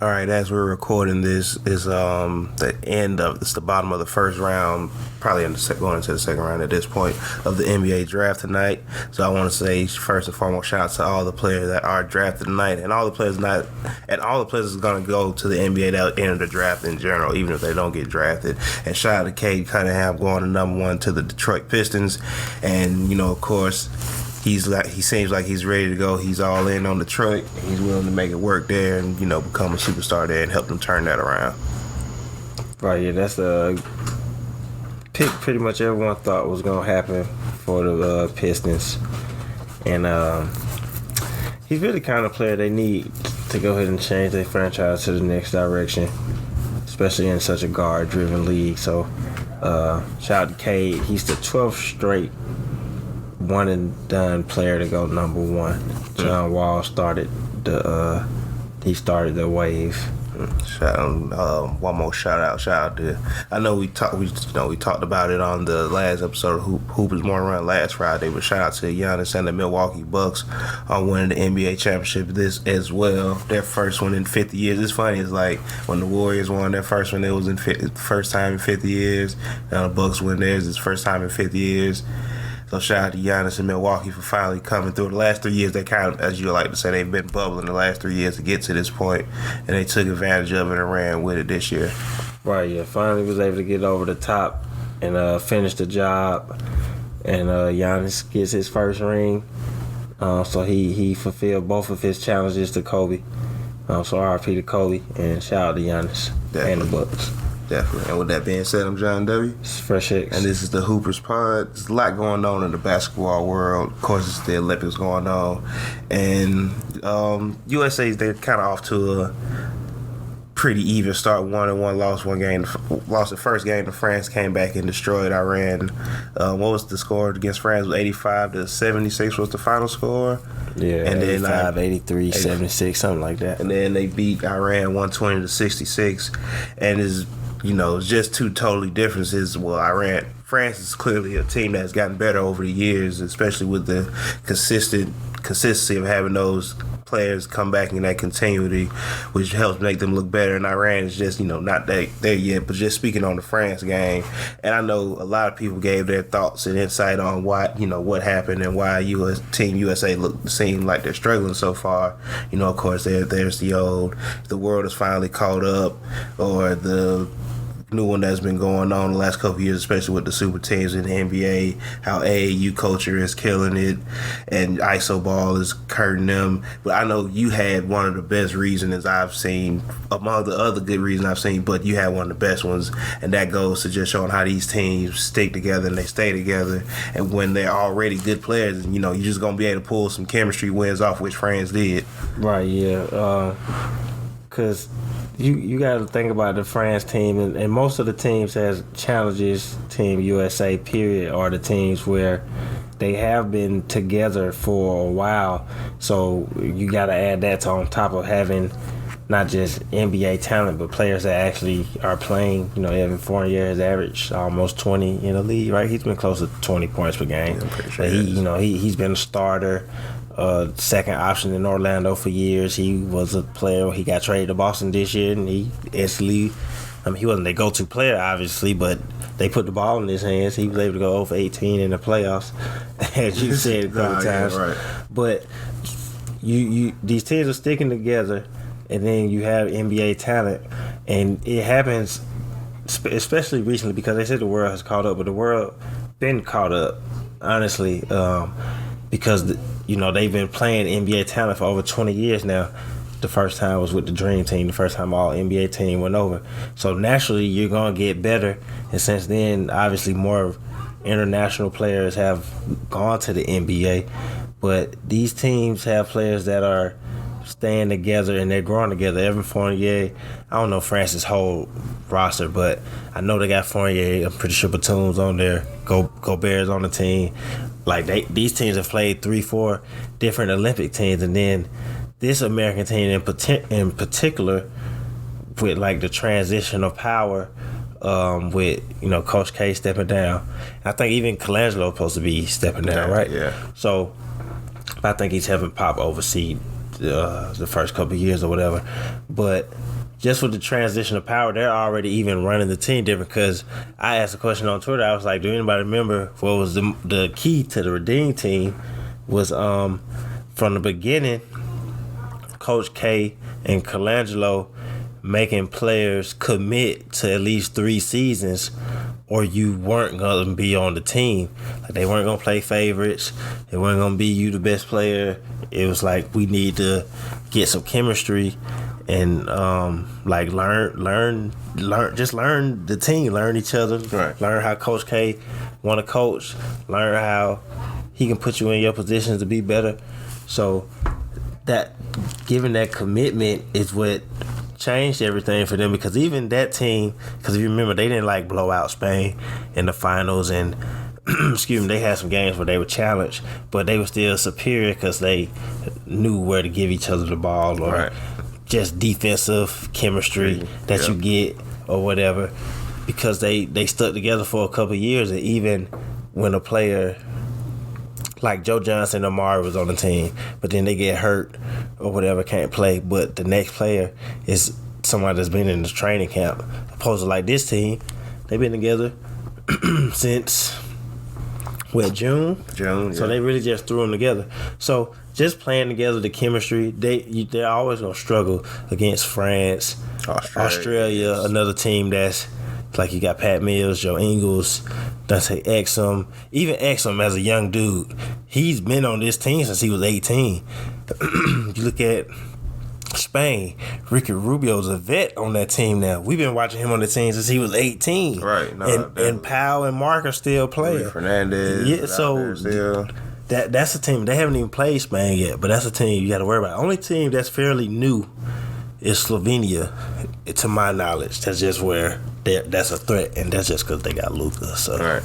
All right, as we're recording this, is it's the bottom of the first round, probably going into the second round at this point of the NBA draft tonight. So I want to say first and foremost, shout out to all the players that are drafted tonight, and all the players is going to go to the NBA that enter the draft in general, even if they don't get drafted. And shout out to Cade Cunningham going to number 1 to the Detroit Pistons, and of course. He seems like he's ready to go. He's all in on Detroit. He's willing to make it work there and, become a superstar there and help them turn that around. Right, yeah, that's a pick pretty much everyone thought was going to happen for the Pistons. And he's really the kind of player they need to go ahead and change their franchise to the next direction, especially in such a guard-driven league. So, shout out to Cade. He's the 12th straight one-and-done player to go number 1. John Wall started the wave. One more shout out to. I know we talked about it on the last episode of Hoop is More Run last Friday, but shout out to Giannis and the Milwaukee Bucks on winning the NBA championship this as well. Their first one in 50 years. It's funny. It's like when the Warriors won their first one, it was first time in 50 years. Now the Bucks win theirs. It's first time in 50 years. So shout out to Giannis and Milwaukee for finally coming through. The last 3 years, they kind of, as you like to say, they've been bubbling the last 3 years to get to this point, and they took advantage of it and ran with it this year. Right, yeah. Finally was able to get over the top and finish the job. And Giannis gets his first ring. So he fulfilled both of his challenges to Kobe. So RIP to Kobe, and shout out to Giannis and the Bucks. Definitely. And with that being said, I'm John W. It's Fresh X. And this is the Hoopers Pod. There's a lot going on in the basketball world. Of course, it's the Olympics going on. And USA's, they're kind of off to a pretty even start. 1-1, lost one game. Lost the first game to France, came back and destroyed Iran. What was the score against France? 85-76 was the final score. Yeah, and 85, 83, 76, something like that. And then they beat Iran 120-66. And it's just two totally differences. Well, France is clearly a team that's gotten better over the years, especially with the consistency of having those players come back in that continuity, which helps make them look better. And Iran is just, not there yet. But just speaking on the France game, and I know a lot of people gave their thoughts and insight on why, what happened and why Team USA seem like they're struggling so far. Of course, there's the world is finally caught up, or the new one that's been going on the last couple of years, especially with the super teams in the NBA, how AAU culture is killing it and ISO ball is hurting them. But I know you had one of the best reasons I've seen, among the other good reasons I've seen, but you had one of the best ones, and that goes to just showing how these teams stick together and they stay together. And when they're already good players, you're just going to be able to pull some chemistry wins off, which France did. Right, yeah. Because you got to think about the France team, and most of the teams has challenges. Team USA, period, are the teams where they have been together for a while. So you got to add that on top of having not just NBA talent, but players that actually are playing. Evan Fournier has averaged almost 20 in the league, right? He's been close to 20 points per game. Yeah, I'm pretty sure he's been a starter. Second option in Orlando for years. He was a player. He got traded to Boston this year, and he instantly, he wasn't their go-to player, obviously, but they put the ball in his hands. He was able to go 0 for 18 in the playoffs, as you said a couple times. Right. But you these teams are sticking together, and then you have NBA talent, and it happens, especially recently, because they said the world has caught up, but the world been caught up, honestly, because they've been playing NBA talent for over 20 years now. The first time was with the Dream Team. The first time all NBA team went over. So naturally, you're going to get better. And since then, obviously, more international players have gone to the NBA. But these teams have players that are staying together and they're growing together. Evan Fournier, I don't know France's whole roster, but I know they got Fournier. I'm pretty sure Batum's on there. Gobert's on the team. Like these teams have played 3-4 different Olympic teams, and then this American team in particular, with like the transition of power, with Coach K stepping down. I think even Colangelo is supposed to be stepping down, right? Yeah. So I think he's having Pop oversee the first couple of years or whatever. But just with the transition of power, they're already even running the team different. Because I asked a question on Twitter. I was like, do anybody remember what was the key to the Redeem team was from the beginning, Coach K and Colangelo making players commit to at least 3 seasons or you weren't going to be on the team. Like, they weren't going to play favorites. They weren't going to be you the best player. It was like, we need to get some chemistry and like learn the team, learn each other, right. Learn how Coach K want to coach, learn how he can put you in your positions to be better. So that giving that commitment is what changed everything for them, because even that team, because if you remember, they didn't like blow out Spain in the finals, and excuse me, they had some games where they were challenged, but they were still superior because they knew where to give each other the ball, or right. just defensive chemistry that you get or whatever, because they stuck together for a couple of years. And even when a player like Joe Johnson, Amari was on the team, but then they get hurt or whatever, can't play, but the next player is somebody that's been in the training camp. Opposed to like this team, they've been together since June. So they really just threw them together. So just playing together, the chemistry, they're always gonna struggle against France, Australia, another team that's like, you got Pat Mills, Joe Ingles, Dante Exum. Even Exum, as a young dude, he's been on this team since he was 18. You look at Spain, Ricky Rubio's a vet on that team now. We've been watching him on the team since he was 18. Right. And Powell and Mark are still playing. Fernandez. Yeah, so that's a team. They haven't even played Spain yet, but that's a team you got to worry about. Only team that's fairly new is Slovenia, to my knowledge. That's just where that's a threat, and that's just because they got Luka. So. Right.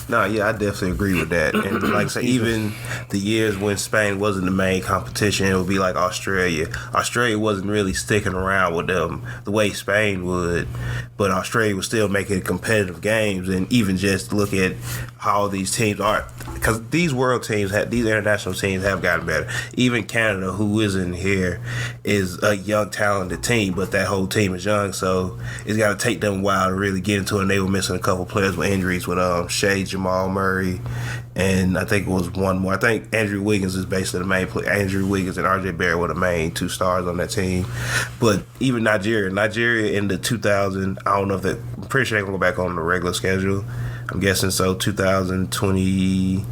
No, yeah, I definitely agree with that. And like I say, even the years when Spain wasn't the main competition, it would be like Australia. Australia wasn't really sticking around with them the way Spain would, but Australia was still making competitive games. And even just look at how these teams are, because these world teams, these international teams have gotten better. Even Canada, who isn't here, is a young, talented team, but that whole team is young, so it's got to take them a while to really get into it. And they were missing a couple players with injuries with Shea, Jamal Murray, and I think it was one more. I think Andrew Wiggins is basically the main player. Andrew Wiggins and RJ Barrett were the main 2 stars on that team. But even Nigeria in the 2000, I don't know if I'm pretty sure they're going to go back on the regular schedule. I'm guessing so. 2020,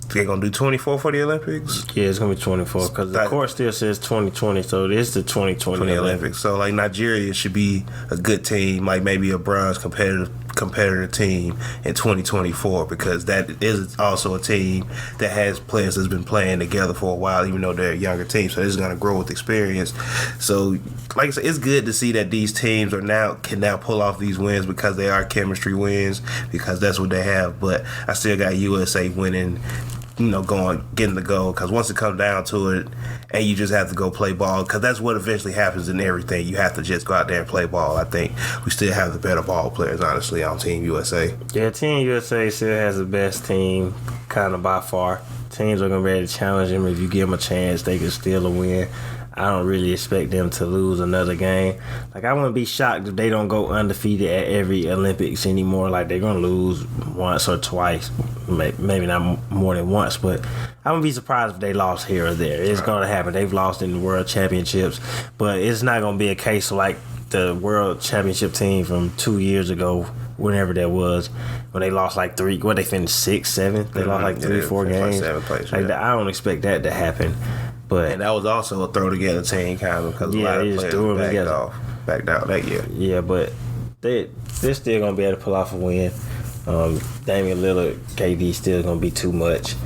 they're going to do 24 for the Olympics? Yeah, it's going to be 24 because the court still says 2020, so it is the 2020 Olympics. So, like, Nigeria should be a good team, like maybe a bronze competitor team in 2024, because that is also a team that has players that's been playing together for a while, even though they're a younger team. So, this is going to grow with experience. So, like I said, it's good to see that these teams can now pull off these wins because they are chemistry wins, because that's what they have. But I still got USA winning, getting the goal, because once it comes down to it, and you just have to go play ball, because that's what eventually happens in everything. You have to just go out there and play ball. I think we still have the better ball players, honestly, on Team USA. Yeah, Team USA still has the best team, kind of by far. Teams are going to be able to challenge them. If you give them a chance, they can steal a win. I don't really expect them to lose another game. Like, I wouldn't be shocked if they don't go undefeated at every Olympics anymore. Like, they're going to lose once or twice, maybe not more than once, but I wouldn't be surprised if they lost here or there. It's going to happen. They've lost in the World Championships, but it's not going to be a case of like the World Championship team from 2 years ago, whenever that was, when they lost like 3, they finished 6th, 7th? They lost like 3 or 4 games. Like 7th place, like I don't expect that to happen. And that was also a throw together team, kind of, because a lot of players backed out that year. Yeah, but they're still gonna be able to pull off a win. Damian Lillard, KD still gonna be too much,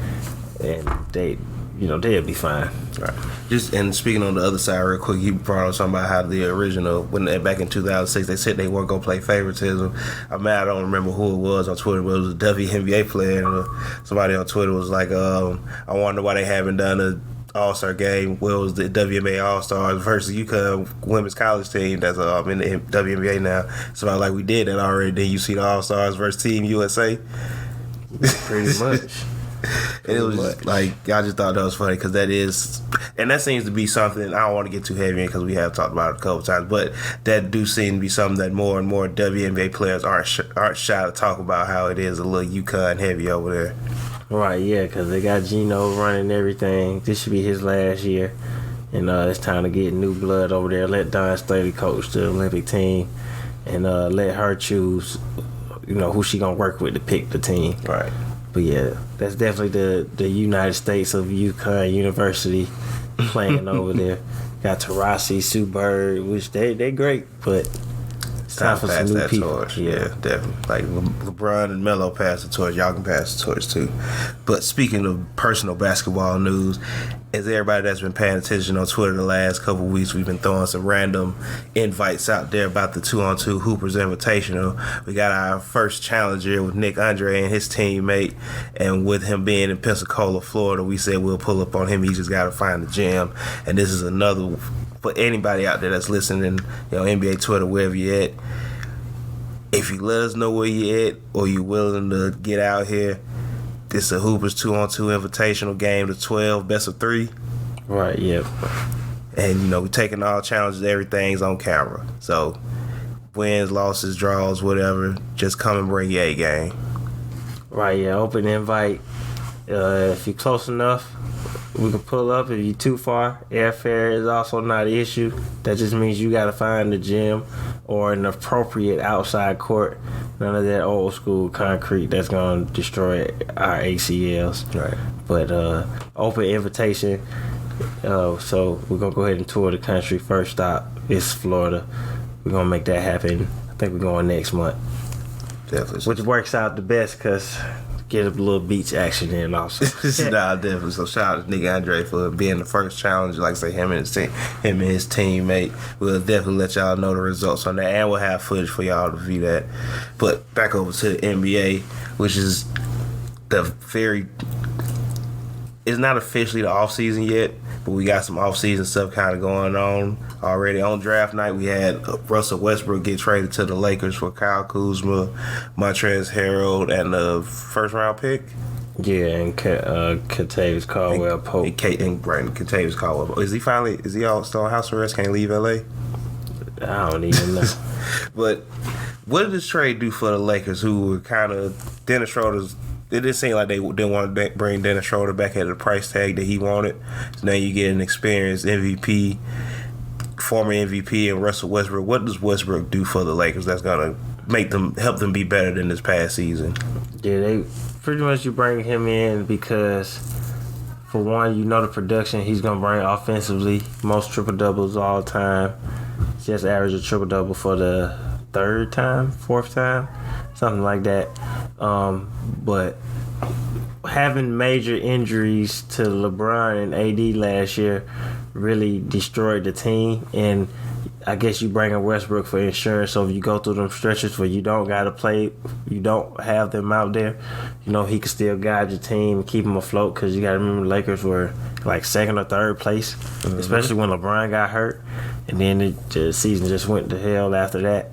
and they'll be fine. Right. And speaking on the other side real quick, you brought up something about how the original, back in 2006, they said they weren't going to play favoritism. I don't remember who it was on Twitter, but it was a WNBA player. And somebody on Twitter was like, I wonder why they haven't done a All-Star game. Well, it was the WNBA All-Stars versus UConn women's college team that's in the WNBA now. So like, we did that already. Then you see the All-Stars versus Team USA. Pretty much. And it was just, like, I just thought that was funny because that seems to be something. I don't want to get too heavy in because we have talked about it a couple times, but that do seem to be something that more and more WNBA players aren't shy to talk about, how it is a little UConn heavy over there. Right, yeah, because they got Gino running everything. This should be his last year. And it's time to get new blood over there. Let Dawn Staley coach the Olympic team. And let her choose, who she going to work with to pick the team. Right. But, yeah, that's definitely the United States of UConn University playing over there. Got Taurasi, Sue Bird, which they great, but it's time for some new people. Torch. Yeah, definitely. Like LeBron and Melo pass the torch. Y'all can pass the torch too. But speaking of personal basketball news, as everybody that's been paying attention on Twitter the last couple of weeks, we've been throwing some random invites out there about the 2-on-2 Hoopers Invitational. We got our first challenger with Nick Andre and his teammate, and with him being in Pensacola, Florida, we said we'll pull up on him. He just got to find the gym. And this is another for anybody out there that's listening, NBA Twitter, wherever you're at. If you let us know where you're at or you're willing to get out here, this is a Hoopers 2-on-2 Invitational game, the 12 best of 3. Right, yeah. And, we're taking all challenges, everything's on camera. So, wins, losses, draws, whatever, just come and bring your A game. Right, yeah, open invite. If you're close enough, we can pull up. If you're too far, airfare is also not an issue. That just means you got to find the gym or an appropriate outside court. None of that old school concrete that's going to destroy our ACLs. Right. But open invitation. So we're going to go ahead and tour the country. First stop is Florida. We're going to make that happen. I think we're going next month. Definitely. Which works out the best because get a little beach action in also. Nah, definitely. So shout out to Nick Andre for being the first challenger. Like I say, him and his teammate. We'll definitely let y'all know the results on that, and we'll have footage for y'all to view that. But back over to the NBA, which is it's not officially the off season yet, but we got some off season stuff kind of going on already. On draft night, we had Russell Westbrook get traded to the Lakers for Kyle Kuzma, Montrezl Harrell, and the first round pick. Yeah, and Kentavious Caldwell-Pope. And Kentavious Caldwell-Pope. Is he all still on house arrest? Can't leave LA? I don't even know. But what did this trade do for the Lakers, who were kind of Dennis Schroeder's? It didn't seem like they didn't want to bring Dennis Schroeder back at the price tag that he wanted. So now you get an experienced MVP, former MVP, and Russell Westbrook. What does Westbrook do for the Lakers that's gonna help them be better than this past season? Yeah, they pretty much you bring him in because, for one, the production he's gonna bring offensively. Most triple doubles all time. He just averaged a triple double for the fourth time, something like that. But having major injuries to LeBron and AD last year really destroyed the team, and I guess you bring in Westbrook for insurance. So if you go through them stretches where you don't gotta play, you don't have them out there, he can still guide your team and keep them afloat. Because you gotta remember the Lakers were like second or third place, especially when LeBron got hurt, and then the season just went to hell after that.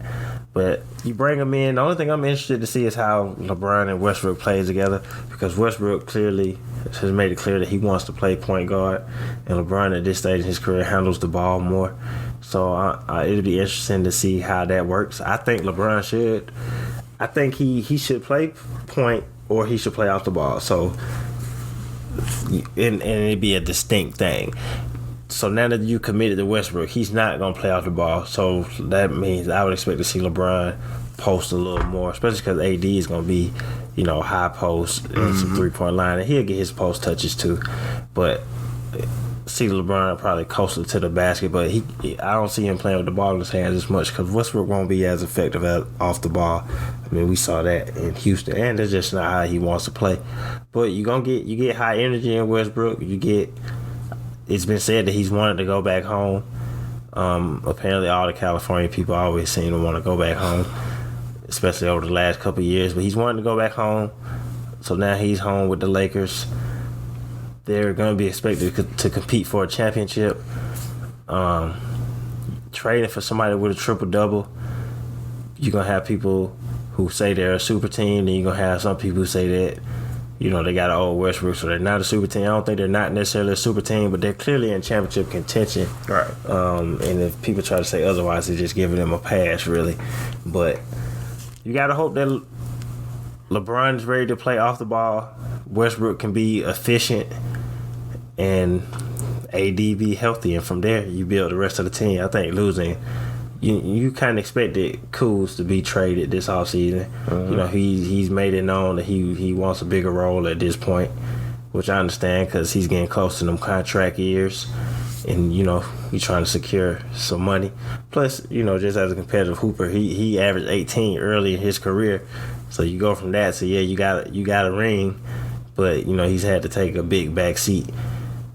But you bring them in. The only thing I'm interested to see is how LeBron and Westbrook play together, because Westbrook clearly has made it clear that he wants to play point guard, and LeBron at this stage in his career handles the ball more. So it'll be interesting to see how that works. I think LeBron should. I think he should play point or he should play off the ball. So and it'd be a distinct thing. So now that you committed to Westbrook, he's not going to play off the ball. So that means I would expect to see LeBron post a little more, especially because AD is going to be, high post and some three-point line. And he'll get his post touches too. But see LeBron probably closer to the basket. But I don't see him playing with the ball in his hands as much because Westbrook won't be as effective off the ball. I mean, we saw that in Houston. And that's just not how he wants to play. But you get high energy in Westbrook. It's been said that he's wanted to go back home. Apparently, all the California people always seem to want to go back home, especially over the last couple of years. But he's wanted to go back home, so now he's home with the Lakers. They're going to be expected to compete for a championship. Trading for somebody with a triple-double, you're going to have people who say they're a super team, then you're going to have some people who say that, they got an old Westbrook, so they're not a super team. I don't think they're not necessarily a super team, but they're clearly in championship contention. Right. And if people try to say otherwise, they're just giving them a pass, really. But you got to hope that LeBron's ready to play off the ball. Westbrook can be efficient, and AD be healthy, and from there you build the rest of the team. I think losing, you kind of expected Kuz to be traded this offseason. He's made it known that he wants a bigger role at this point, which I understand because he's getting close to them contract years, and he's trying to secure some money. Plus, just as a competitive hooper, he averaged 18 early in his career, so you go from that to you got a ring, but he's had to take a big back seat.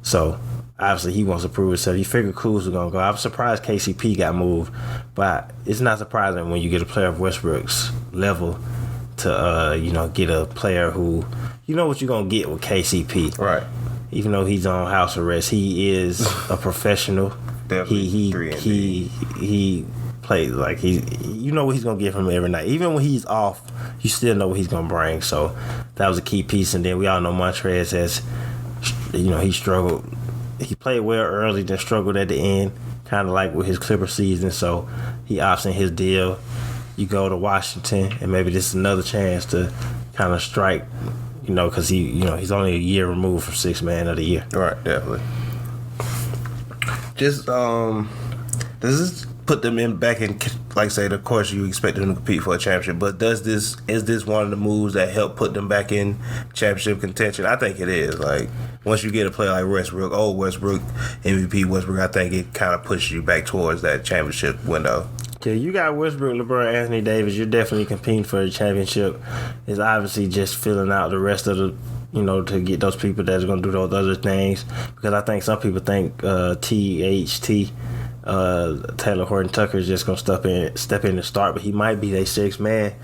So obviously he wants to prove himself. You figure Kuz was gonna go. I'm surprised KCP got moved, but it's not surprising when you get a player of Westbrook's level to get a player who what you're gonna get with KCP. Right. Even though he's on house arrest, he is a professional. Definitely. He plays like you know what he's gonna get from him every night. Even when he's off, you still know what he's gonna bring. So that was a key piece. And then we all know Montrez has, he struggled. He played well early, then struggled at the end, kind of like with his Clipper season. So he opts in his deal. You go to Washington, and maybe this is another chance to kind of strike, because he's only a year removed from Sixth Man of the Year. Right, definitely. Just does this put them back in, like I said, of course you expect them to compete for a championship, but is this one of the moves that help put them back in championship contention? I think it is. Like, once you get a player like Westbrook, old Westbrook, MVP Westbrook, I think it kind of pushes you back towards that championship window. Yeah, you got Westbrook, LeBron, Anthony Davis. You're definitely competing for the championship. It's obviously just filling out the rest of the, to get those people that's going to do those other things. Because I think some people think THT, Taylor Horton Tucker, is just going to step in and start, but he might be their sixth man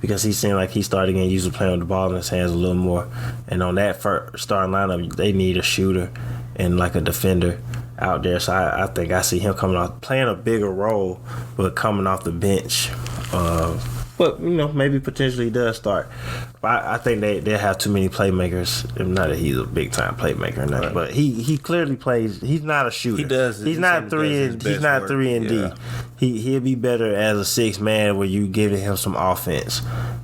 because he seemed like he started getting used to playing with the ball in his hands a little more. And on that first starting lineup, they need a shooter and like a defender out there. So I think I see him coming off, playing a bigger role, but coming off the bench. But, maybe potentially he does start. But I think they have too many playmakers. Not that he's a big-time playmaker or nothing, but he clearly plays. He's not a shooter. He does. He's not 3 and D. He'll be better as a sixth man where you giving him some offense.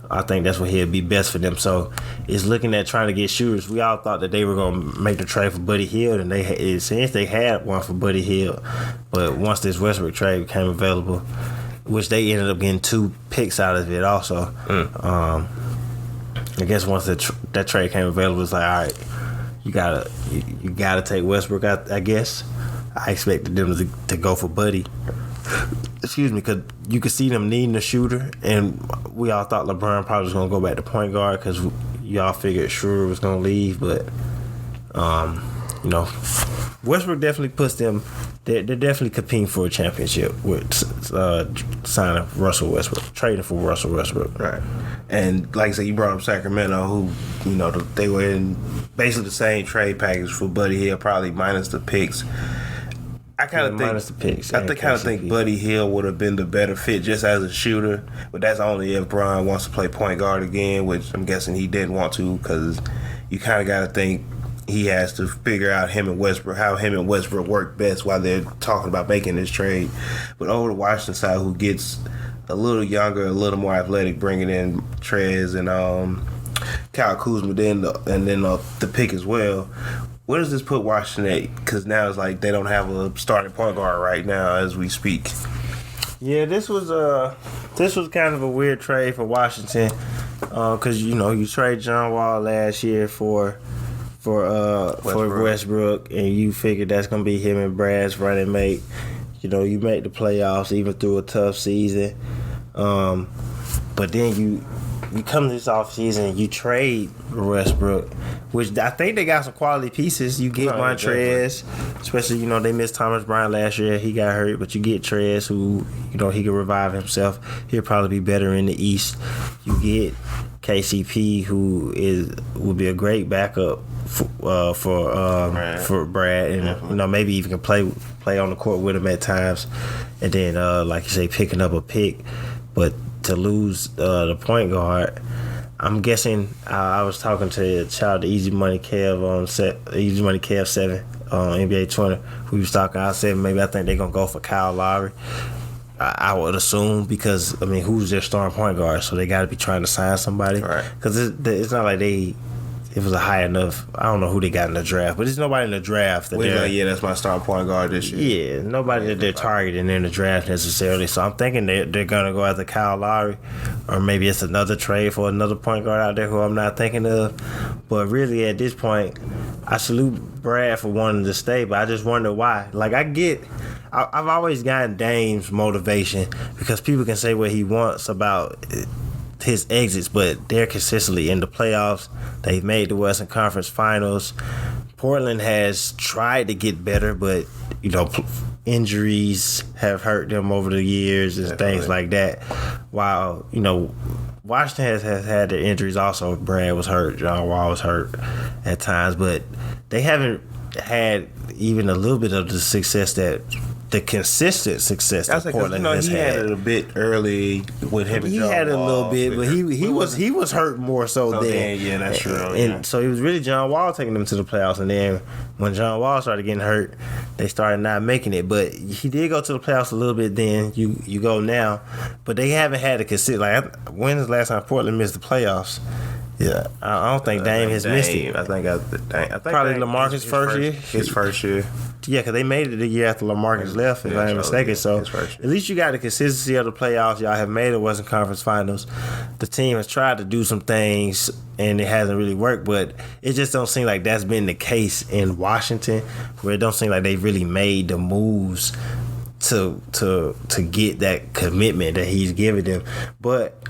I think that's what he'll be best for them. So it's looking at trying to get shooters. We all thought that they were going to make the trade for Buddy Hield, and it seems they had one for Buddy Hield. But once this Westbrook trade became available, which they ended up getting 2 picks out of it also. I guess once that trade came available, it's like, all right, you gotta take Westbrook out, I guess. I expected them to go for Buddy. Excuse me, because you could see them needing a shooter, and we all thought LeBron probably was going to go back to point guard because y'all figured Schroeder was going to leave, but Westbrook definitely puts them. They're definitely competing for a championship with signing Russell Westbrook, trading for Russell Westbrook. Right. And like I said, you brought up Sacramento, who, they were in basically the same trade package for Buddy Hield, probably minus the picks. I kind of think Buddy Hield would have been the better fit just as a shooter, but that's only if Bron wants to play point guard again, which I'm guessing he didn't want to, because you kind of got to think he has to figure out how him and Westbrook work best while they're talking about making this trade. But over the Washington side, who gets a little younger, a little more athletic, bringing in Trez and Kyle Kuzma, then the pick as well. Where does this put Washington at? Because now it's like they don't have a starting point guard right now as we speak. Yeah, this was kind of a weird trade for Washington because you trade John Wall last year for Westbrook, and you figure that's gonna be him and Brad's running mate. You make the playoffs even through a tough season, but then you come this offseason, you trade Westbrook, which I think they got some quality pieces. You get Montrez, especially, they missed Thomas Bryant last year. He got hurt, but you get Trez, who, he can revive himself. He'll probably be better in the East. You get KCP, who will be a great backup for Brad, and maybe even can play on the court with him at times. And then, like you say, picking up a pick, but to lose the point guard, I'm guessing I was talking to a child, Easy Money Kev on set, Easy Money Kev 7 on NBA 20. We was talking. I said maybe I think they're gonna go for Kyle Lowry. I would assume because I mean, who's their starting point guard? So they got to be trying to sign somebody. Right. Because it's not like it was a high enough. I don't know who they got in the draft, but there's nobody in the draft that that's my starting point guard this year. Yeah, nobody that they're targeting in the draft necessarily. So I'm thinking they're gonna go after Kyle Lowry, or maybe it's another trade for another point guard out there who I'm not thinking of. But really, at this point, I salute Brad for wanting to stay, but I just wonder why. Like I've always gotten Dame's motivation because people can say what he wants about his exits, but they're consistently in the playoffs. They've made the Western Conference Finals. Portland has tried to get better, but injuries have hurt them over the years and things like that. While Washington has had their injuries also. Brad was hurt, John Wall was hurt at times, but they haven't had even a little bit of the consistent success that Portland has had. He had it a bit early with him. He had it a little bit, but he was hurt more so then. Yeah, that's true. And so it was really John Wall taking them to the playoffs, and then when John Wall started getting hurt, they started not making it. But he did go to the playoffs a little bit. Then you go now, but they haven't had a consistent. Like when was the last time Portland missed the playoffs? Yeah, I don't think Dame has missed it. I think probably LaMarcus' first year. His first year. Yeah, because they made it the year after LaMarcus left, if I'm mistaken. So at least you got the consistency of the playoffs. Y'all have made the Western Conference Finals. The team has tried to do some things, and it hasn't really worked. But it just don't seem like that's been the case in Washington, where it don't seem like they've really made the moves to get that commitment that he's giving them. But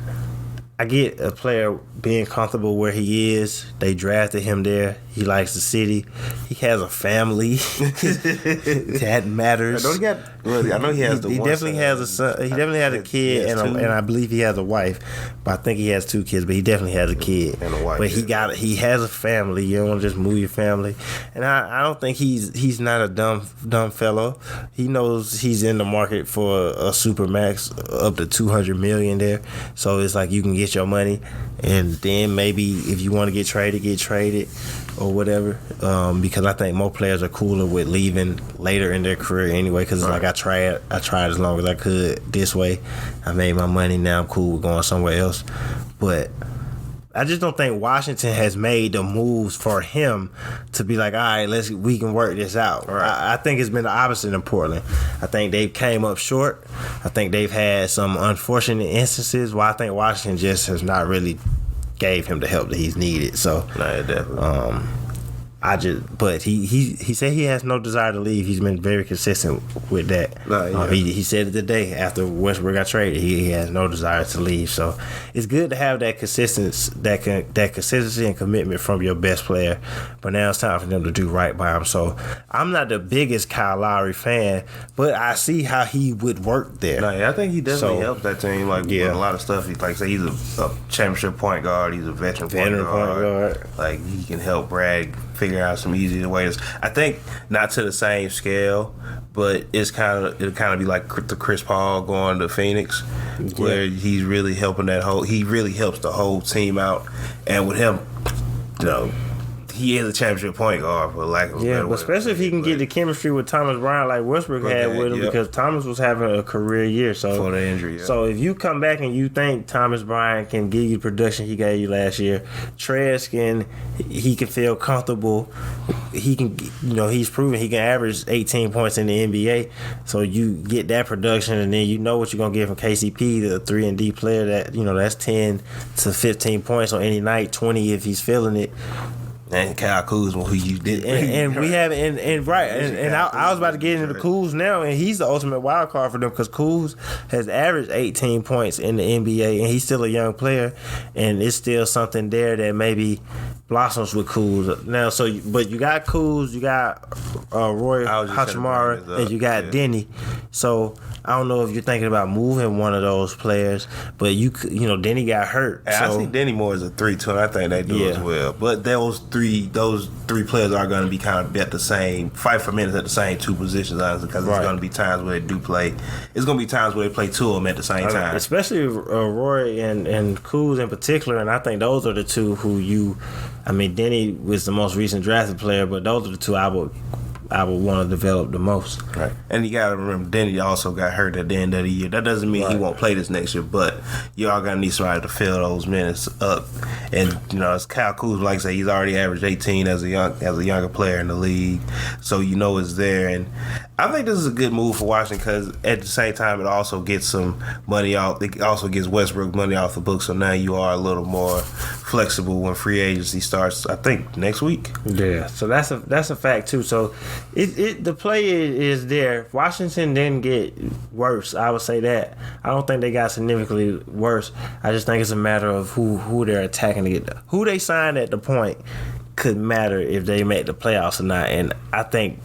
I get a player being comfortable where he is. They drafted him there. He likes the city. He has a family. That matters. I know he has He definitely has a son. He definitely has a kid, and I believe he has a wife. But I think he has 2 kids. But he definitely has a kid and a wife. But he has a family. You don't want to just move your family. And I don't think he's not a dumb fellow. He knows he's in the market for a super max up to $200 million there. So it's like you can get your money, and then maybe if you want to get traded or whatever, because I think more players are cooler with leaving later in their career anyway, because it's like I tried as long as I could this way. I made my money, now I'm cool with going somewhere else. But I just don't think Washington has made the moves for him to be like, all right, we can work this out. Right. I think it's been the opposite in Portland. I think they came up short. I think they've had some unfortunate instances where I think Washington just has not really gave him the help that he's needed. So, definitely. But he said he has no desire to leave. He's been very consistent with that. He said it today after Westbrook got traded. He has no desire to leave. So it's good to have that consistency, that consistency and commitment from your best player. But now it's time for them to do right by him. So I'm not the biggest Kyle Lowry fan, but I see how he would work there. I think he definitely helps that team. With a lot of stuff. He's a championship point guard. He's a veteran point guard. Like he can help Brad figure out some easy ways. I think not to the same scale, but it'll kind of be like the Chris Paul going to Phoenix, where he's really helping he really helps the whole team out. And with him, he is a championship point guard, for lack of a better but especially if he can get the chemistry with Thomas Bryant like Westbrook had with him, because Thomas was having a career year. So for the injury, So if you come back and you think Thomas Bryant can give you the production he gave you last year, Trez he can feel comfortable. He can, he's proven he can average 18 points in the NBA. So you get that production, and then you know what you're gonna get from KCP, the 3-and-D player. That that's 10 to 15 points on any night, 20 if he's feeling it. And Kyle Kuzma, who you did, and we have, and I was about to get into Kuz now, and he's the ultimate wild card for them, because Kuz has averaged 18 points in the NBA, and he's still a young player, and it's still something there that maybe blossoms with Kuz now. So, but you got Kuz, you got Roy Hachimura, and you got Denny. So I don't know if you're thinking about moving one of those players, but Denny got hurt. I see Denny more as a 3-2, and I think they do as well. But those three players are going to be kind of at the same fight for minutes at the same two positions, honestly, because there's going to be times where they do play. It's going to be times where they play two of them at the same time, especially Roy and Kuz in particular. And I think those are the two who Denny was the most recent drafted player, but those are the two I would want to develop the most. Right. And you got to remember, Denny also got hurt at the end of the year. That doesn't mean he won't play this next year, but you all going to need somebody to fill those minutes up. And, as Kyle Kuzma, like I say, he's already averaged 18 as a younger player in the league. So it's there. And I think this is a good move for Washington because at the same time, it also gets some money off. It also gets Westbrook money off the book. So now you are a little more flexible when free agency starts, I think, next week. Yeah. So that's a fact, too. So the play is there. Washington didn't get worse. I would say that. I don't think they got significantly worse. I just think it's a matter of who they're attacking to get. Who they signed at the point could matter if they make the playoffs or not. And I think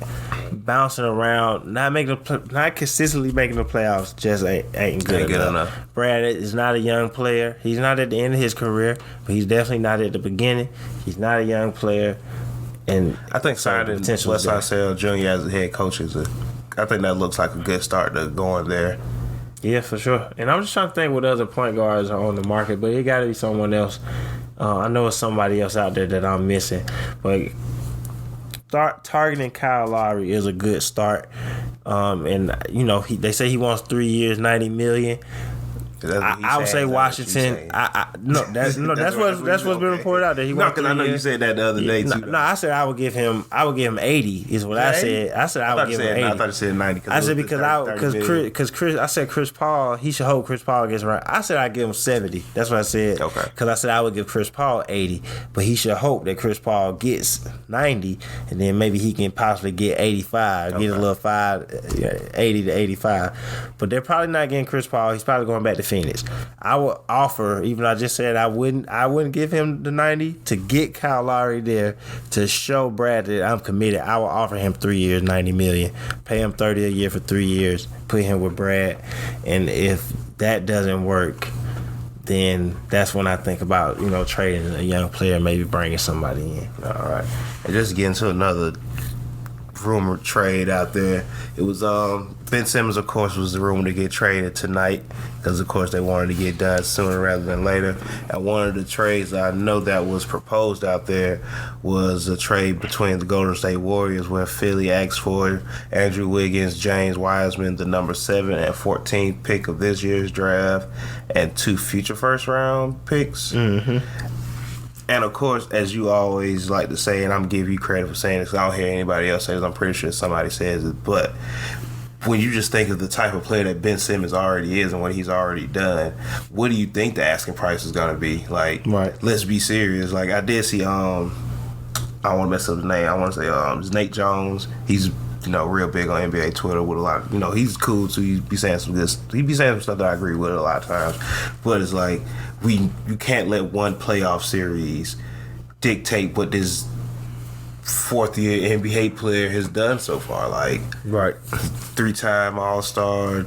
bouncing around, not consistently making the playoffs, just ain't good enough. Brad is not a young player. He's not at the end of his career, but he's definitely not at the beginning. He's not a young player. And I think signing Wes Unseld Jr. as a head coach I think that looks like a good start to going there. Yeah, for sure. And I'm just trying to think what other point guards are on the market, but it got to be someone else. I know it's somebody else out there that I'm missing, but targeting Kyle Lowry is a good start. And they say he wants 3 years, $90 million. I would say Washington. That's what's been reported out there. Because I know you said that the other day too. No, I said I would give him 80. Is what I said. I said I would give him 80. I thought you said 90. I said because Paul, he should hope Chris Paul gets around. I said I'd give him 70. That's what I said. Okay. Because I said I would give Chris Paul 80, but he should hope that Chris Paul gets 90, and then maybe he can possibly get 85, get a little 80 to 85. But they're probably not getting Chris Paul. He's probably going back to Phoenix. I would offer, even though I just said I wouldn't give him the 90, to get Kyle Lowry there to show Brad that I'm committed. I would offer him 3 years, $90 million, pay him $30 a year for 3 years, put him with Brad, and if that doesn't work, then that's when I think about trading a young player, maybe bringing somebody in. All right, and just getting to another rumored trade out there. It was Ben Simmons, of course, was the rumor to get traded tonight because, of course, they wanted to get done sooner rather than later. And one of the trades I know that was proposed out there was a trade between the Golden State Warriors where Philly asked for Andrew Wiggins, James Wiseman, the number 7 and 14th pick of this year's draft, and 2 future first-round picks. Mm-hmm. And, of course, as you always like to say, and I'm going to give you credit for saying this because I don't hear anybody else say this. I'm pretty sure somebody says it. But when you just think of the type of player that Ben Simmons already is and what he's already done, what do you think the asking price is going to be? Like, Let's be serious. Like, I did see, I don't want to mess up the name. I want to say it's Nate Jones. He's real big on NBA Twitter with a lot of, he's cool too. He be saying some stuff that I agree with a lot of times. But it's like, you can't let one playoff series dictate what this fourth year NBA player has done so far. Like, 3-time All-Star,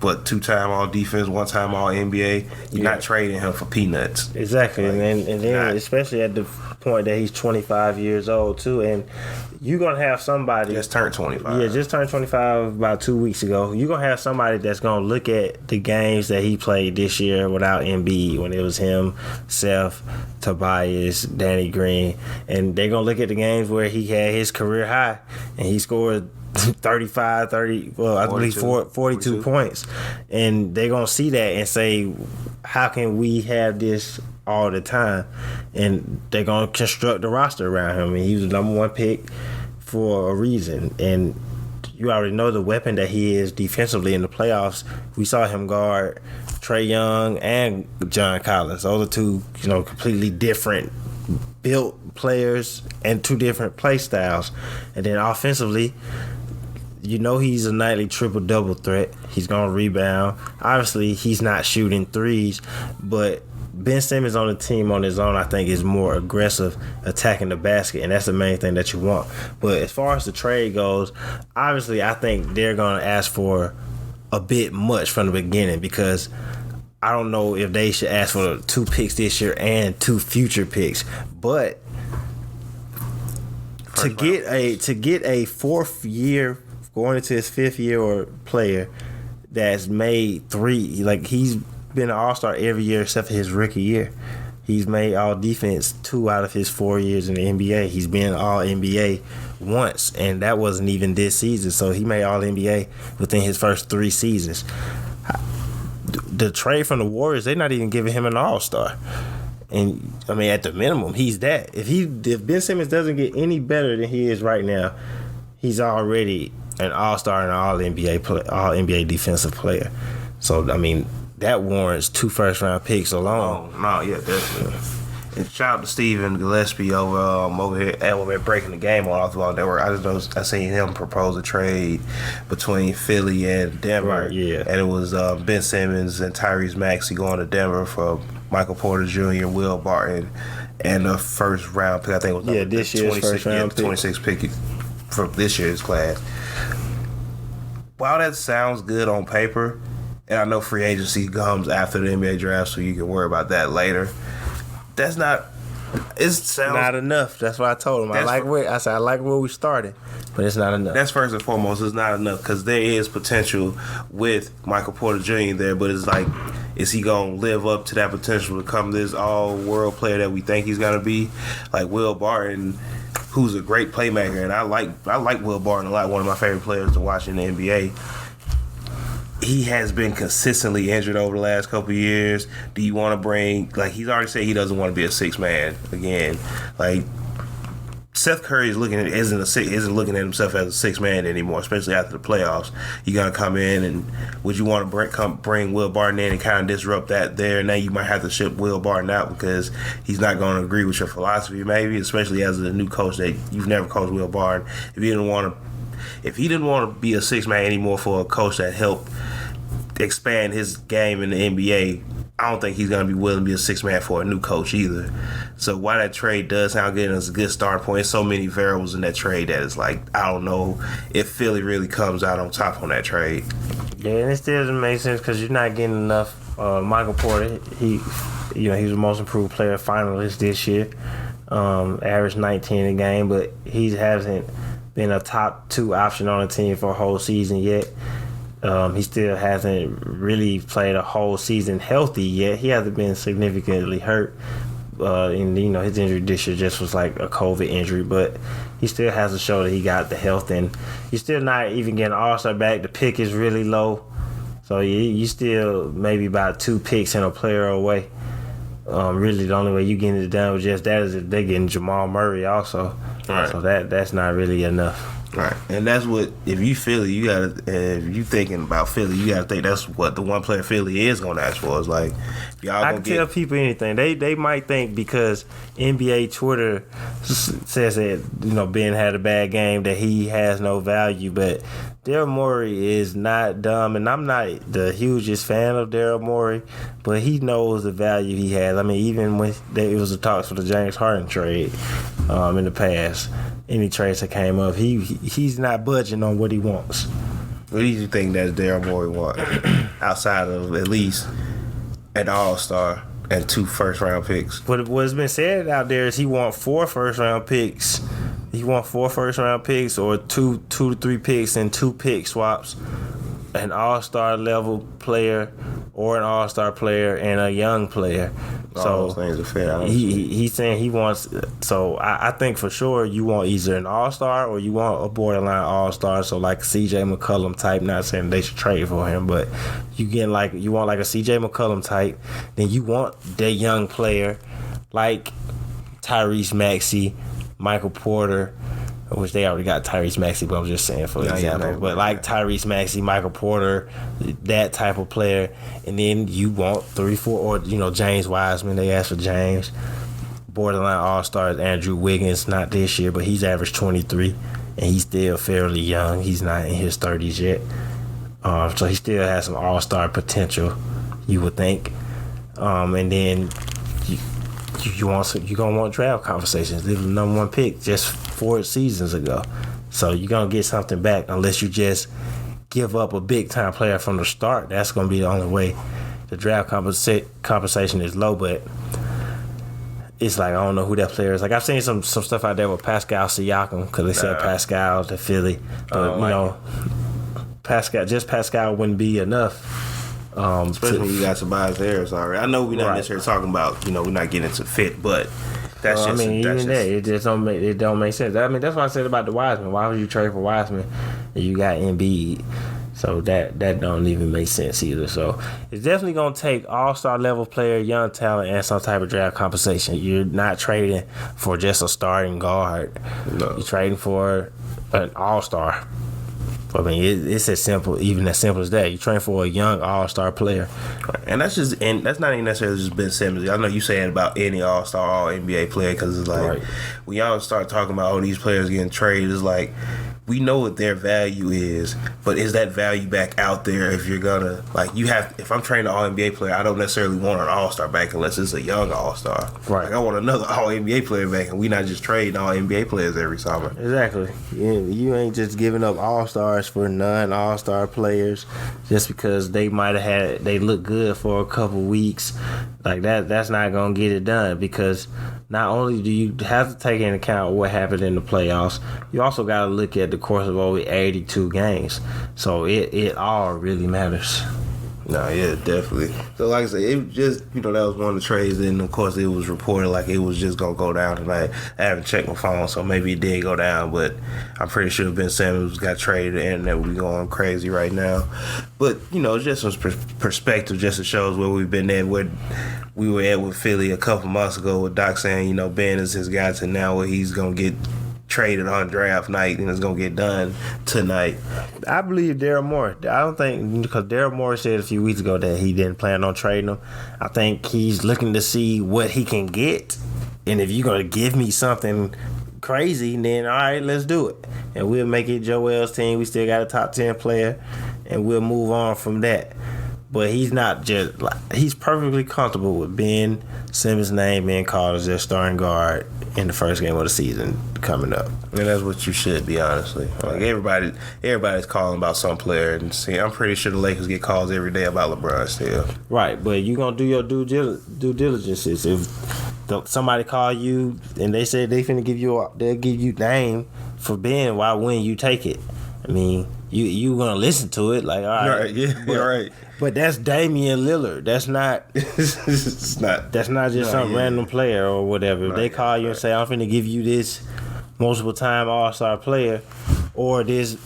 but 2-time All-Defense, 1-time All-NBA. You're not trading him for peanuts. Exactly. Like, and then especially at the point that he's 25 years old too, and you're gonna have somebody just turned 25. Yeah, just turned 25 about 2 weeks ago. You're gonna have somebody that's gonna look at the games that he played this year without Embiid, when it was him, Seth, Tobias, Danny Green, and they're gonna look at the games where he had his career high and he scored 42 points, and they're gonna see that and say, how can we have this all the time? And they're gonna construct the roster around him. And he was the number 1 pick for a reason, and you already know the weapon that he is defensively in the playoffs. We saw him guard Trae Young and John Collins. Those are two completely different built players and 2 different play styles. And then offensively, he's a nightly triple-double threat. He's going to rebound. Obviously, he's not shooting threes, but Ben Simmons on the team on his own, I think, is more aggressive attacking the basket, and that's the main thing that you want. But as far as the trade goes, obviously, I think they're going to ask for a bit much from the beginning, because I don't know if they should ask for 2 picks this year and 2 future picks. But to get a fourth year going into his fifth year or player that's made three, like he's been an all-star every year except for his rookie year. He's made all defense 2 out of his 4 years in the NBA. He's been all NBA once, and that wasn't even this season. So he made all NBA within his first 3 seasons. The trade from the Warriors, they're not even giving him an all-star. And I mean, at the minimum, he's that. If Ben Simmons doesn't get any better than he is right now, he's already an all-star and an all NBA defensive player. So I mean, that warrants 2 first-round picks alone. Oh, no, yeah, definitely. And shout out to Stephen Gillespie over here breaking the game on off the wall network. I seen him propose a trade between Philly and Denver. Right, yeah. And it was Ben Simmons and Tyrese Maxey going to Denver for Michael Porter Jr., Will Barton, and a first round pick. I think it was this year's first round pick. 26 pick from this year's class. While that sounds good on paper, and I know free agency comes after the NBA draft, so you can worry about that later. That's not. It sounds not enough. That's what I told him. I like where we started, but it's not enough. That's first and foremost. It's not enough because there is potential with Michael Porter Jr. there, but it's like, is he gonna live up to that potential to become this all-world player that we think he's gonna be? Like Will Barton, who's a great playmaker, and I like Will Barton a lot. One of my favorite players to watch in the NBA. He has been consistently injured over the last couple of years. Do you want to bring, like, he's already said he doesn't want to be a 6-man again. Like, Seth Curry isn't looking at himself as a 6-man anymore, especially after the playoffs. You gotta come in, and would you want to bring Will Barton in and kind of disrupt that there? Now you might have to ship Will Barton out because he's not going to agree with your philosophy, maybe, especially as a new coach that you've never coached Will Barton. If he didn't want to be a 6-man anymore for a coach that helped expand his game in the NBA, I don't think he's going to be willing to be a 6-man for a new coach either. So while that trade does sound good and it's a good starting point, there's so many variables in that trade that it's like, I don't know if Philly really comes out on top on that trade. Yeah, and it still doesn't make sense because you're not getting enough. Michael Porter, he was the most improved player finalist this year, averaged 19 a game, but he hasn't been a top 2 option on the team for a whole season yet. He still hasn't really played a whole season healthy yet. He hasn't been significantly hurt. And his injury this year just was like a COVID injury, but he still has to show that he got the health, and he's still not even getting All-Star back. The pick is really low, so you still maybe about 2 picks and a player away. Really, the only way you getting it done with just that is if they're getting Jamal Murray also. Right. So that's not really enough. Right, and that's what, if you Philly, if you thinking about Philly, you gotta think that's what the one player Philly is gonna ask for. Is like, y'all I can tell people anything. They might think because NBA Twitter says that Ben had a bad game that he has no value, but Daryl Morey is not dumb, and I'm not the hugest fan of Daryl Morey, but he knows the value he has. I mean, even when it was the talks for the James Harden trade in the past. Any trades that came up, he's not budging on what he wants. What do you think that Daryl Morey wants outside of at least an All-Star and 2 first-round picks? What's been said out there is he wants 4 first-round picks. He wants 4 first-round picks or 2 to 3 picks and 2 pick swaps, an All-Star level player or an All-Star player and a young player. All those things are fair. He's saying he wants. So I think for sure you want either an All-Star or you want a borderline All-Star. So like a CJ McCollum type. Not saying they should trade for him, but you want like a CJ McCollum type. Then you want that young player like Tyrese Maxey, Michael Porter. Which they already got Tyrese Maxey, but I was just saying for example. But like Tyrese Maxey, Michael Porter, that type of player. And then you want 3, 4, or James Wiseman. They asked for James. Borderline All-Stars, Andrew Wiggins, not this year, but he's averaged 23, and he's still fairly young. He's not in his 30s yet. So he still has some All-Star potential, you would think. And then you're gonna want draft conversations. They were the number 1 pick just 4 seasons ago, so you're gonna get something back unless you just give up a big time player from the start. That's gonna be the only way. The draft compensation is low, but it's like I don't know who that player is. Like I've seen some stuff out there with Pascal Siakam because they said Pascal to Philly, but Pascal wouldn't be enough. Especially when you got Tobias Harris already. I know we're not necessarily talking about we're not getting into fit, but that's just. It don't make sense. I mean that's what I said about the Wiseman. Why would you trade for Wiseman if you got Embiid? So that don't even make sense either. So it's definitely gonna take all-star level player, young talent, and some type of draft compensation. You're not trading for just a starting guard. No. You're trading for an all-star. I mean, it's as simple as that. You're trading for a young all-star player, and that's not even necessarily just Ben Simmons. I know you saying about any all-star, all NBA player because it's like when y'all start talking about these players getting traded, it's like. We know what their value is, but is that value back out there if you're gonna if I'm training an all NBA player, I don't necessarily want an all-star back unless it's a young all-star. Right. Like I want another all NBA player back, and we not just trading all NBA players every summer. Exactly. You ain't just giving up all-stars for non-all-star players just because they might have they look good for a couple weeks. Like that's not gonna get it done because not only do you have to take into account what happened in the playoffs, you also got to look at the course of over 82 games. So it all really matters. No, yeah, definitely. So like I said, it just, that was one of the trades, and of course it was reported like it was just going to go down tonight. I haven't checked my phone, so maybe it did go down, but I'm pretty sure Ben Simmons got traded. The internet would be going crazy right now. But, just some perspective just to show us where we've been at, where we were at with Philly a couple months ago with Doc saying, Ben is his guy, to now where he's going to get traded on draft night and it's gonna get done tonight. I believe Daryl Morey. I don't think, because Daryl Morey said a few weeks ago that he didn't plan on trading him. I think he's looking to see what he can get, and if you're gonna give me something crazy, then all right, let's do it, and we'll make it Joel's team. We still got a top 10 player, and we'll move on from that. But he's not just he's perfectly comfortable with Ben Simmons' name being called as their starting guard in the first game of the season coming up. And that's what you should be, honestly. Like everybody's calling about some player, and I'm pretty sure the Lakers get calls every day about LeBron still. Right, but you gonna do your due diligence. If somebody call you and they say they'll give you name for Ben, why wouldn't you take it? I mean, you gonna listen to it, like, all right, right. But that's Damian Lillard. That's not. It's not. That's not just some random player or whatever. If they call you and say, "I'm finna give you this multiple time All-Star player," or this,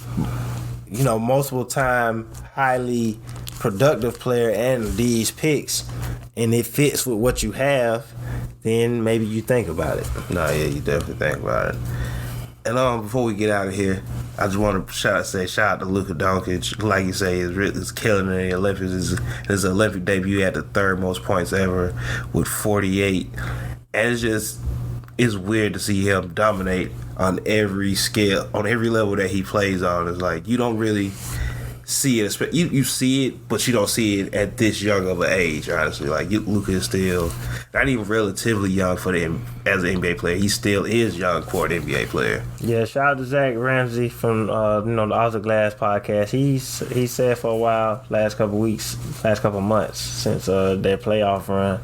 multiple time highly productive player and these picks, and it fits with what you have, then maybe you think about it. No, yeah, you definitely think about it. And before we get out of here, I just want to shout out to Luka Doncic. Like you say, is killing it in the Olympics. His Olympic debut had the third most points ever with 48. And it's weird to see him dominate on every scale, on every level that he plays on. It's like you don't really see it. You see it, but you don't see it at this young of an age, honestly. Like, Luka is still not even relatively young for him as an NBA player. He still is young for an NBA player. Yeah, shout out to Zach Ramsey from the Alta Glass podcast. He said for a while, last couple months since their playoff run,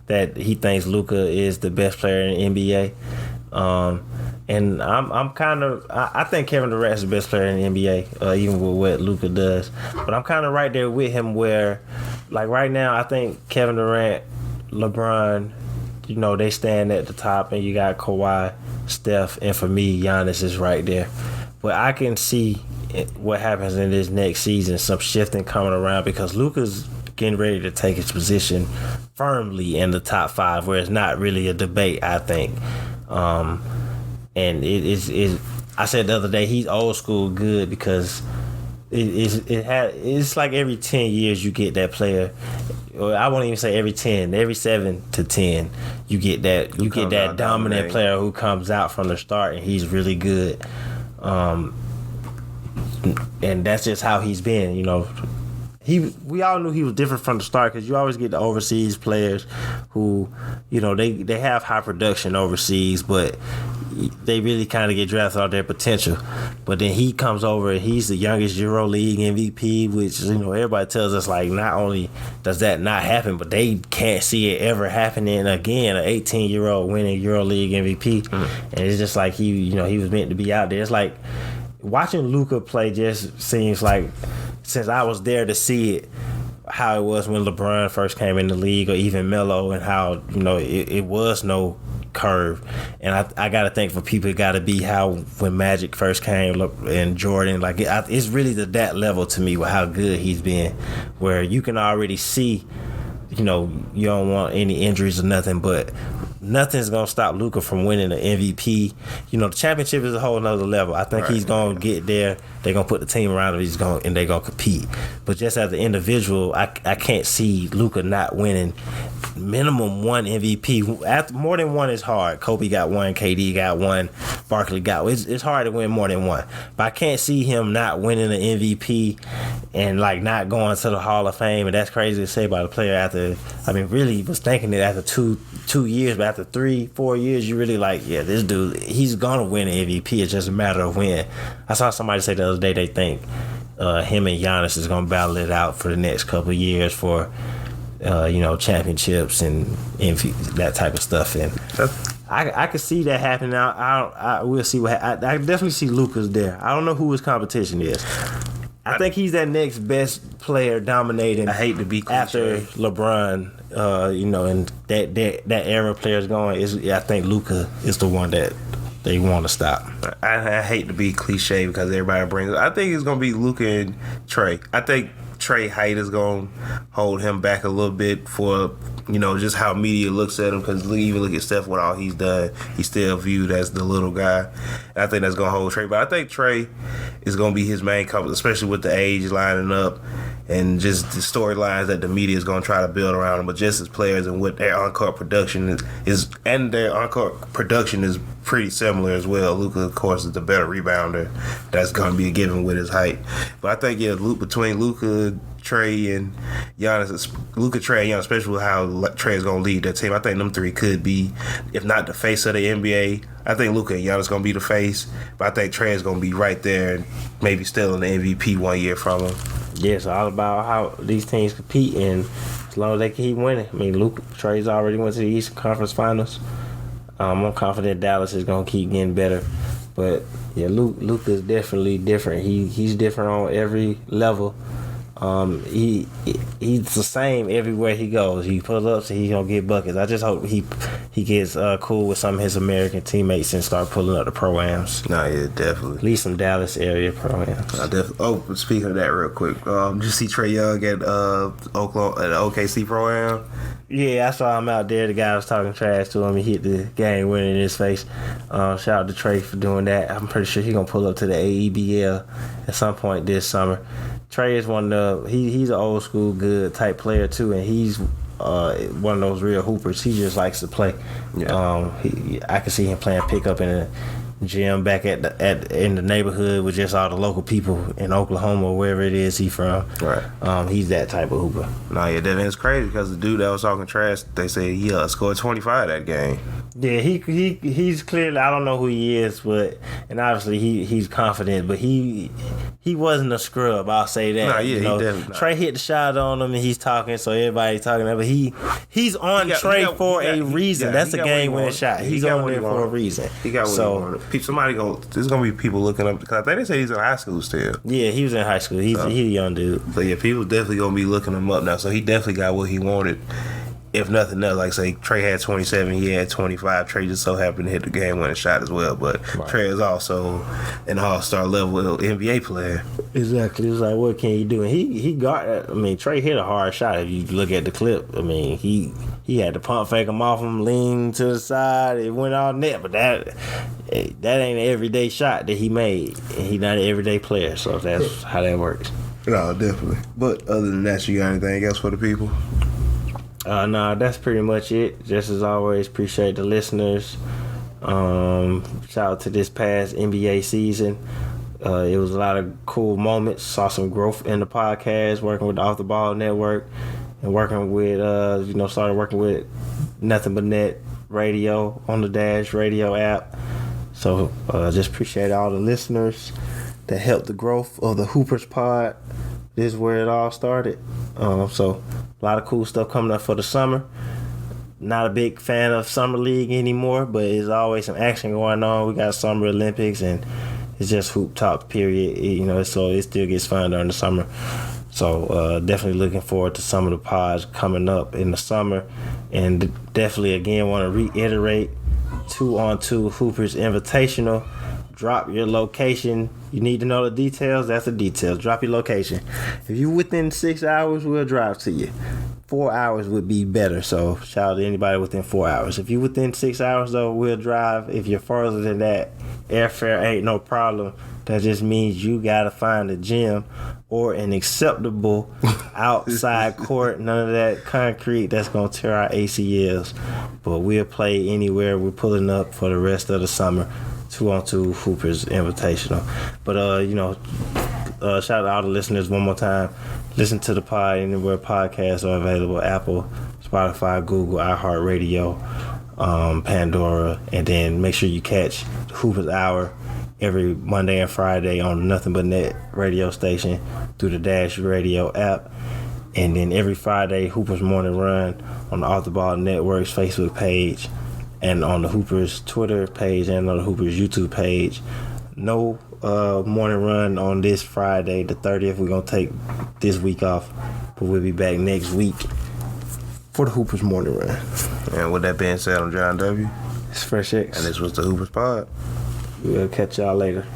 that he thinks Luka is the best player in the NBA. And I think Kevin Durant is the best player in the NBA, even with what Luka does. But I'm kind of right there with him where, like right now, I think Kevin Durant, LeBron, they stand at the top, and you got Kawhi, Steph, and for me, Giannis is right there. But I can see what happens in this next season, some shifting coming around, because Luka's getting ready to take his position firmly in the top 5, where it's not really a debate, I think. And I said the other day, he's old school good, because it's like every 10 years you get that player. Or I won't even say every 10, every 7 to 10 you get that dominant player who comes out from the start and he's really good. And that's just how he's been, we all knew he was different from the start, because you always get the overseas players who, they have high production overseas, but they really kind of get drafted off their potential. But then he comes over and he's the youngest EuroLeague MVP, which everybody tells us like not only does that not happen, but they can't see it ever happening again. An 18-year-old winning EuroLeague MVP, and it's just like he was meant to be out there. It's like watching Luka play just seems like, since I was there to see it, how it was when LeBron first came in the league, or even Melo, and how it was no curve. And I gotta think for people, it gotta be how when Magic first came and Jordan, like it's really to that level to me with how good he's been, where you can already see, you don't want any injuries or nothing, but nothing's gonna stop Luka from winning the MVP. The championship is a whole nother level. I think he's gonna get there. They're gonna put the team around him. And they're gonna compete. But just as an individual, I can't see Luka not winning minimum one MVP. After more than one is hard. Kobe got one, KD got one, Barkley got one. It's hard to win more than one. But I can't see him not winning the MVP and like not going to the Hall of Fame. And that's crazy to say about a player after. I mean, really was thinking it after two years, but after 3-4 years, you really like, yeah, this dude, he's gonna win an MVP. It's just a matter of when. I saw somebody say the other day they think him and Giannis is gonna battle it out for the next couple of years for championships and that type of stuff. And I could see that happening. I will see what I definitely see Luka's there. I don't know who his competition is. I think he's that next best player dominating. I hate to be cliche. After LeBron, and that era of players going. I think Luka is the one that they want to stop. I hate to be cliche because everybody brings it. I think it's going to be Luka and Trey. I think Trey height is going to hold him back a little bit for, just how media looks at him, because even look at Steph, what all he's done, he's still viewed as the little guy. And I think that's going to hold Trey. But I think Trey is going to be his main company, especially with the age lining up and just the storylines that the media is going to try to build around him. But just as players and what their on-court production is and their on-court production is pretty similar as well. Luka, of course, is the better rebounder. That's going to be a given with his height. But I think, between Luka, Trey, and Giannis, Trey, and Giannis, especially with how Trey is going to lead that team, I think them three could be, if not the face of the NBA. I think Luka and Giannis going to be the face, but I think Trey is going to be right there and maybe still in the MVP 1 year from him. Yeah, it's all about how these teams compete, and as long as they keep winning. I mean, Trey's already went to the Eastern Conference Finals. I'm confident Dallas is going to keep getting better. But, yeah, Luka is definitely different. He's different on every level. He's the same everywhere he goes. He pulls up, so he's gonna get buckets. I just hope he gets cool with some of his American teammates and start pulling up the pro-ams. Nah, yeah, definitely. At least some Dallas area pro-ams. Definitely. Oh, speaking of that, real quick, did you see Trae Young at Oklahoma at OKC pro-am? Yeah, I saw him out there. The guy was talking trash to him. He hit the game winner in his face. Shout out to Trae for doing that. I'm pretty sure he's gonna pull up to the AEBL at some point this summer. Trae is one of he's an old school good type player too, and he's one of those real hoopers. He just likes to play. Yeah. I can see him playing pickup in a gym back in the neighborhood with just all the local people in Oklahoma or wherever it is he's from. Right. He's that type of hooper. Nah, yeah, that is crazy because the dude that was talking trash, they said he scored 25 that game. Yeah, he's clearly, I don't know who he is, but and obviously he's confident, but he wasn't a scrub. I'll say that. Nah, yeah, he definitely not. Trey hit the shot on him and he's talking, so everybody's talking. But he's on Trey for a reason. That's a game-winning shot. He's on there for a reason. He got what he wanted. There's gonna be people looking up because I think they say he's in high school still. Yeah, he was in high school. He's a young dude. So yeah, people definitely gonna be looking him up now. So he definitely got what he wanted. If nothing else, like say Trey had 27, he had 25. Trey just so happened to hit the game-winning shot as well. But right. Trey is also an all-star level NBA player. Exactly. It's like, what can he do? And he got. I mean, Trey hit a hard shot. If you look at the clip, I mean, he had to pump fake him off him, lean to the side. It went all net, but that ain't an everyday shot that he made. And he's not an everyday player, so that's how that works. No, definitely. But other than that, you got anything else for the people? Nah, that's pretty much it. Just as always, appreciate the listeners. Shout out to this past NBA season. It was a lot of cool moments. Saw some growth in the podcast, working with the Off the Ball Network, and working with, started working with Nothing But Net Radio on the Dash Radio app. So just appreciate all the listeners that helped the growth of the Hoopers Pod. This is where it all started. So a lot of cool stuff coming up for the summer. Not a big fan of Summer League anymore, but there's always some action going on. We got Summer Olympics, and it's just hoop talk, period. So it still gets fun during the summer. So definitely looking forward to some of the pods coming up in the summer. And definitely, again, want to reiterate 2-on-2 Hoopers Invitational. Drop your location. You need to know the details. That's the details. Drop your location. If you're within 6 hours, we'll drive to you. 4 hours would be better. So shout out to anybody within 4 hours. If you're within 6 hours, though, we'll drive. If you're farther than that, airfare ain't no problem. That just means you got to find a gym or an acceptable outside court. None of that concrete that's going to tear our ACLs. But we'll play anywhere. We're pulling up for the rest of the summer. 2-on-2 Hoopers Invitational. But, shout out to all the listeners one more time. Listen to the pod anywhere podcasts are available. Apple, Spotify, Google, iHeartRadio, Pandora. And then make sure you catch the Hoopers Hour every Monday and Friday on Nothing But Net radio station through the Dash Radio app. And then every Friday, Hoopers Morning Run on the Off the Ball Network's Facebook page and on the Hoopers Twitter page and on the Hoopers YouTube page. No morning run on this Friday, the 30th. We're going to take this week off, but we'll be back next week for the Hoopers Morning Run. And with that being said, I'm John W. It's Fresh X. And this was the Hoopers Pod. We'll catch y'all later.